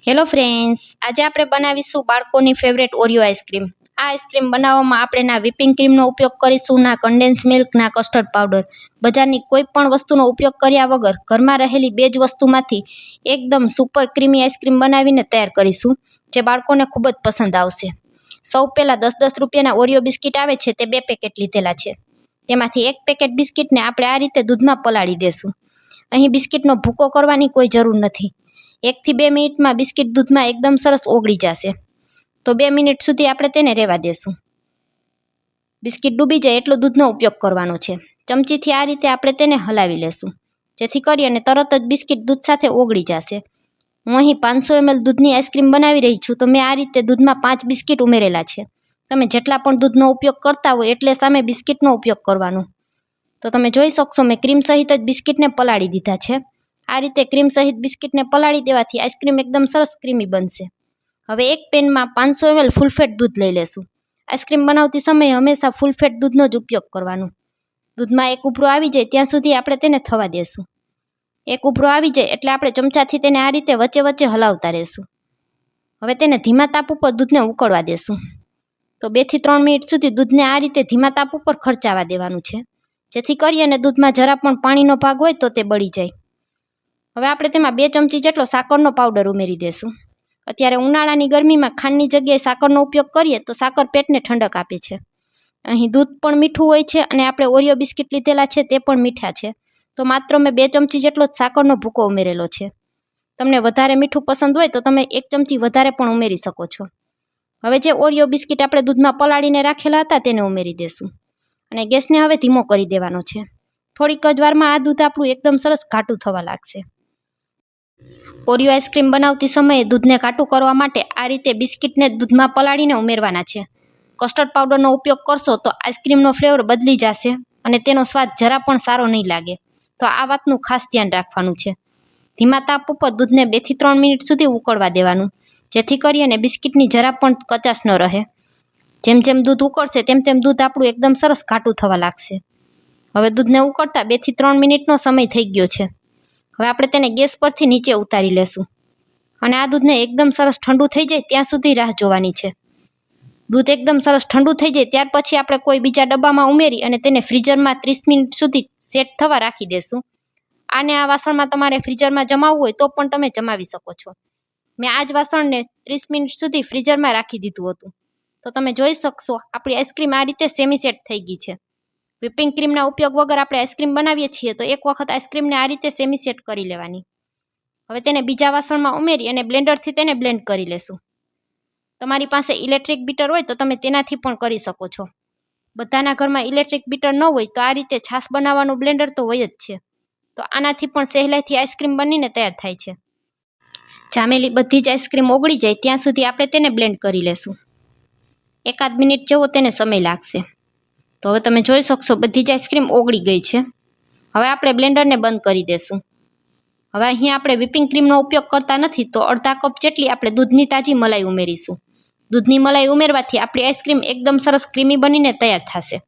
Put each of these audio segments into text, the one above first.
Hello friends, આજે આપણે બનાવીશું બાળકોની ફેવરેટ ઓરિયો આઈસ્ક્રીમ. આ આઈસ્ક્રીમ બનાવવામાં આપણે ના વિપિંગ ક્રીમનો ઉપયોગ કરીશું, ના કન્ડેન્સ મિલ્ક, ના કસ્ટર્ડ પાવડર. બજારની કોઈ પણ વસ્તુનો ઉપયોગ કર્યા વગર ઘરમાં રહેલી બે જ વસ્તુમાંથી એકદમ સુપર ક્રીમી આઈસ્ક્રીમ બનાવીને તૈયાર કરીશું, જે બાળકોને ખૂબ જ પસંદ આવશે. સૌ પહેલાં 10-10 રૂપિયાના ઓરિયો બિસ્કિટ આવે છે તે 2 પેકેટ લીધેલા છે. તેમાંથી એક પેકેટ બિસ્કિટને આપણે આ રીતે દૂધમાં પલાળી દેશું. અહીં બિસ્કિટનો ભૂકો કરવાની કોઈ જરૂર નથી. 1 થી 2 મિનિટમાં બિસ્કિટ દૂધમાં એકદમ સરસ ઓગળી જશે. તો 2 મિનિટ સુધી આપણે તેને રહેવા દેશું. બિસ્કિટ ડૂબી જાય એટલો દૂધનો ઉપયોગ કરવાનો છે. ચમચીથી આ રીતે આપણે તેને હલાવી લેશું, જેથી કરી અને તરત જ બિસ્કિટ દૂધ સાથે ઓગળી જશે. હું અહીં 500 ml દૂધની આઈસ્ક્રીમ બનાવી રહી છું, તો મેં આ રીતે દૂધમાં 5 બિસ્કિટ ઉમેરેલા છે. તમે જેટલા પણ દૂધનો ઉપયોગ કરતા હોય એટલે સામે બિસ્કિટનો ઉપયોગ કરવાનો. તો તમે જોઈ શકશો મેં ક્રીમ સહિત જ બિસ્કિટને પલાળી દીધા છે. આ રીતે ક્રીમ સહિત બિસ્કિટને પલાળી દેવાથી આઈસ્ક્રીમ એકદમ સરસ ક્રીમી બનશે. હવે એક પેનમાં 500 ml ફૂલ ફેટ દૂધ લઈ લેશું. આઈસ્ક્રીમ બનાવતી સમયે હંમેશા ફૂલ ફેટ દૂધનો જ ઉપયોગ કરવાનો. દૂધમાં એક ઉભરો આવી જાય ત્યાં સુધી આપણે તેને થવા દેશું. એક ઉભરો આવી જાય એટલે આપણે ચમચાથી તેને આ રીતે વચ્ચે વચ્ચે હલાવતા રહેશું. હવે તેને ધીમા તાપ ઉપર દૂધને ઉકળવા દેશું. તો 2 થી 3 મિનિટ સુધી દૂધને આ રીતે ધીમા તાપ ઉપર ખર્ચાવા દેવાનું છે, જેથી કરી અને દૂધમાં જરા પણ પાણીનો ભાગ હોય તો તે બળી જાય. હવે આપણે તેમાં 2 ચમચી જેટલો સાકરનો પાવડર ઉમેરી દેશું. અત્યારે ઉનાળાની ગરમીમાં ખાંડની જગ્યાએ સાકરનો ઉપયોગ કરીએ તો સાકર પેટને ઠંડક આપે છે. અહીં દૂધ પણ મીઠું હોય છે અને આપણે ઓરિયો બિસ્કિટ લીધેલા છે તે પણ મીઠા છે. તો માત્ર મેં 2 ચમચી જેટલો જ સાકરનો ભૂકો ઉમેરેલો છે. તમને વધારે મીઠું પસંદ હોય તો તમે 1 ચમચી વધારે પણ ઉમેરી શકો છો. હવે જે ઓરિયો બિસ્કિટ આપણે દૂધમાં પલાળીને રાખેલા હતા તેને ઉમેરી દેશું અને ગેસને હવે ધીમો કરી દેવાનો છે. થોડીક જ વારમાં આ દૂધ આપણું એકદમ સરસ ઘાટું થવા લાગશે. ઓરિયો આઈસ્ક્રીમ બનાવતી સમયે દૂધને ઘાટું કરવા માટે આ રીતે બિસ્કિટને દૂધમાં પલાળીને ઉમેરવાના છે. કસ્ટર્ડ પાવડરનો ઉપયોગ કરશો તો આઈસ્ક્રીમનો ફ્લેવર બદલી જશે અને તેનો સ્વાદ જરા પણ સારો નહીં લાગે. તો આ વાતનું ખાસ ધ્યાન રાખવાનું છે. ધીમા તાપ ઉપર દૂધને 2 થી 3 મિનિટ સુધી ઉકળવા દેવાનું, જેથી કરી અને બિસ્કિટની જરા પણ કચાશ ન રહે. જેમ જેમ દૂધ ઉકળશે તેમ તેમ દૂધ આપણું એકદમ સરસ ઘાટું થવા લાગશે. હવે દૂધને ઉકળતા 2 થી 3 મિનિટનો સમય થઈ ગયો છે. હવે આપણે તેને ગેસ પરથી નીચે ઉતારી લેશું અને આ દૂધને એકદમ સરસ ઠંડુ થઈ જાય ત્યાં સુધી રાહ જોવાની છે. દૂધ એકદમ સરસ ઠંડુ થઈ જાય ત્યાર પછી આપણે કોઈ બીજા ડબ્બામાં ઉમેરી અને તેને ફ્રીઝરમાં 30 મિનિટ સુધી સેટ થવા રાખી દેશું. આને આ વાસણમાં તમારે ફ્રીઝરમાં જમાવવું હોય તો પણ તમે જમાવી શકો છો. મેં આ જ વાસણને 30 મિનિટ સુધી ફ્રીઝરમાં રાખી દીધું હતું. તો તમે જોઈ શકશો આપણી આઈસ્ક્રીમ આ રીતે સેમી સેટ થઈ ગઈ છે. વિપિંગ ક્રીમના ઉપયોગ વગર આપણે આઈસ્ક્રીમ બનાવીએ છીએ, તો એક વખત આઈસ્ક્રીમને આ રીતે સેમી સેટ કરી લેવાની. હવે તેને બીજા વાસણમાં ઉમેરી અને બ્લેન્ડરથી તેને બ્લેન્ડ કરી લેશું. તમારી પાસે ઇલેક્ટ્રિક બીટર હોય તો તમે તેનાથી પણ કરી શકો છો. બધાના ઘરમાં ઇલેક્ટ્રિક બીટર ન હોય તો આ રીતે છાશ બનાવવાનું બ્લેન્ડર તો હોય જ છે. તો આનાથી પણ સહેલાઈથી આઈસ્ક્રીમ બનીને તૈયાર થાય છે. જામેલી બધી જ આઈસ્ક્રીમ ઓગળી જાય ત્યાં સુધી આપણે તેને બ્લેન્ડ કરી લેશું. 1-8 મિનિટ જેવો તેને સમય લાગશે. તો હવે તમે જોઈ શકશો બધી જ આઈસ્ક્રીમ ઓગળી ગઈ છે. હવે આપણે બ્લેન્ડરને બંધ કરી દેશું. હવે અહીં આપણે વિપિંગ ક્રીમનો ઉપયોગ કરતા નથી, તો અડધા કપ જેટલી આપણે દૂધની તાજી મલાઈ ઉમેરીશું. દૂધની મલાઈ ઉમેરવાથી આપણી આઈસ્ક્રીમ એકદમ સરસ ક્રીમી બનીને તૈયાર થશે.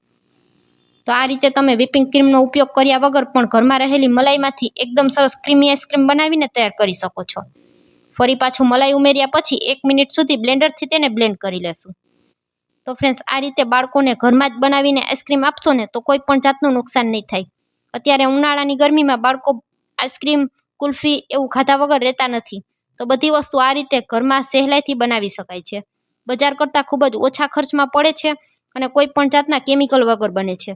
તો આ રીતે તમે વિપિંગ ક્રીમનો ઉપયોગ કર્યા વગર પણ ઘરમાં રહેલી મલાઈમાંથી એકદમ સરસ ક્રીમી આઈસ્ક્રીમ બનાવીને તૈયાર કરી શકો છો. ફરી પાછું મલાઈ ઉમેર્યા પછી 1 મિનિટ સુધી બ્લેન્ડરથી તેને બ્લેન્ડ કરી લેશું. તો ફ્રેન્ડ્સ, આ રીતે બાળકોને ઘરમાં જ બનાવીને આઈસ્ક્રીમ આપશો ને તો કોઈ પણ જાતનું નુકસાન નહીં થાય. અત્યારે ઉનાળાની ગરમીમાં બાળકો આઈસ્ક્રીમ, કુલ્ફી એવું ખાધા વગર રહેતા નથી. તો બધી વસ્તુ આ રીતે ઘરમાં સહેલાઈથી બનાવી શકાય છે. બજાર કરતાં ખૂબ જ ઓછા ખર્ચમાં પડે છે અને કોઈ પણ જાતના કેમિકલ વગર બને છે.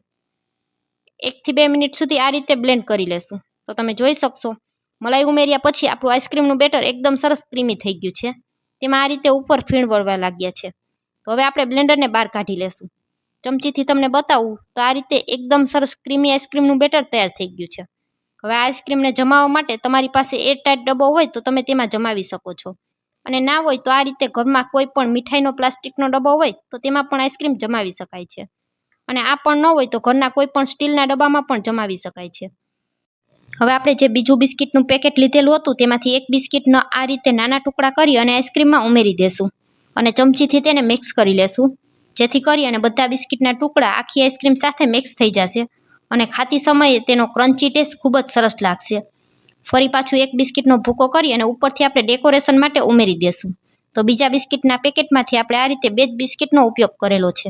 1 થી 2 મિનિટ સુધી આ રીતે બ્લેન્ડ કરી લેશું. તો તમે જોઈ શકશો મલાઈ ઉમેર્યા પછી આપણું આઈસ્ક્રીમનું બેટર એકદમ સરસ ક્રીમી થઈ ગયું છે. તેમાં આ રીતે ઉપર ફીણ વળવા લાગ્યા છે. તો હવે આપણે બ્લેન્ડરને બહાર કાઢી લેશું. ચમચીથી તમને બતાવું તો આ રીતે એકદમ સરસ ક્રીમી આઈસ્ક્રીમનું બેટર તૈયાર થઈ ગયું છે. હવે આઈસ્ક્રીમને જમાવવા માટે તમારી પાસે એરટાઈટ ડબ્બો હોય તો તમે તેમાં જમાવી શકો છો, અને ના હોય તો આ રીતે ઘરમાં કોઈ પણ મીઠાઈનો પ્લાસ્ટિકનો ડબ્બો હોય તો તેમાં પણ આઈસ્ક્રીમ જમાવી શકાય છે. અને આ પણ ન હોય તો ઘરના કોઈ પણ સ્ટીલના ડબ્બામાં પણ જમાવી શકાય છે. હવે આપણે જે બીજું બિસ્કિટનું પેકેટ લીધેલું હતું તેમાંથી એક બિસ્કિટનો આ રીતે નાના ટુકડા કરી અને આઈસ્ક્રીમમાં ઉમેરી દેશું અને ચમચીથી તેને મિક્સ કરી લેશું, જેથી કરી અને બધા બિસ્કિટના ટુકડા આખી આઈસ્ક્રીમ સાથે મિક્સ થઈ જશે અને ખાતી સમયે તેનો ક્રન્ચી ટેસ્ટ ખૂબ જ સરસ લાગશે. ફરી પાછું એક બિસ્કિટનો ભૂકો કરી અને ઉપરથી આપણે ડેકોરેશન માટે ઉમેરી દેશું. તો બીજા બિસ્કિટના પેકેટમાંથી આપણે આ રીતે 2 જ બિસ્કિટનો ઉપયોગ કરેલો છે.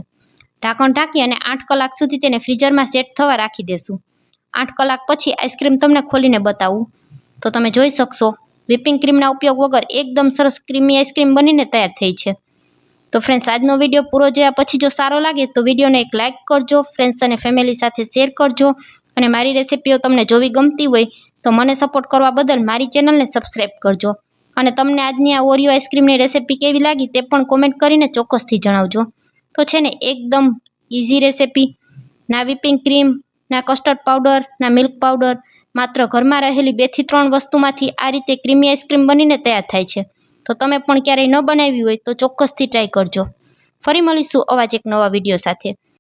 ઢાંકણ ઢાંકી અને 8 કલાક સુધી તેને ફ્રીઝરમાં સેટ થવા રાખી દેશું. 8 કલાક પછી આઈસ્ક્રીમ તમને ખોલીને બતાવું તો તમે જોઈ શકશો વ્હિપિંગ ક્રીમના ઉપયોગ વગર એકદમ સરસ ક્રીમી આઈસ્ક્રીમ બનીને તૈયાર થઈ છે. તો ફ્રેન્ડ્સ, આજનો વિડીયો પૂરો જોયા પછી જો સારો લાગે તો વિડીયોને એક લાઇક કરજો, ફ્રેન્ડ્સ અને ફેમિલી સાથે શેર કરજો અને મારી રેસિપીઓ તમને જોવી ગમતી હોય તો મને સપોર્ટ કરવા બદલ મારી ચેનલને સબસ્ક્રાઈબ કરજો. અને તમને આજની આ ઓરિયો આઈસ્ક્રીમની રેસિપી કેવી લાગી તે પણ કોમેન્ટ કરીને ચોક્કસથી જણાવજો. તો છે ને એકદમ ઇઝી રેસિપી, ના વ્હિપિંગ ક્રીમ, ના કસ્ટર્ડ પાવડર, ના મિલ્ક પાવડર, માત્ર ઘરમાં રહેલી 2 થી 3 વસ્તુમાંથી આ રીતે ક્રીમી આઈસ્ક્રીમ બનીને તૈયાર થાય છે. તો તમે પણ ક્યારેય ન બનાવી હોય તો ચોક્કસથી ટ્રાય કરજો. ફરી મળીશું આવા જ એક નવા વિડીયો સાથે.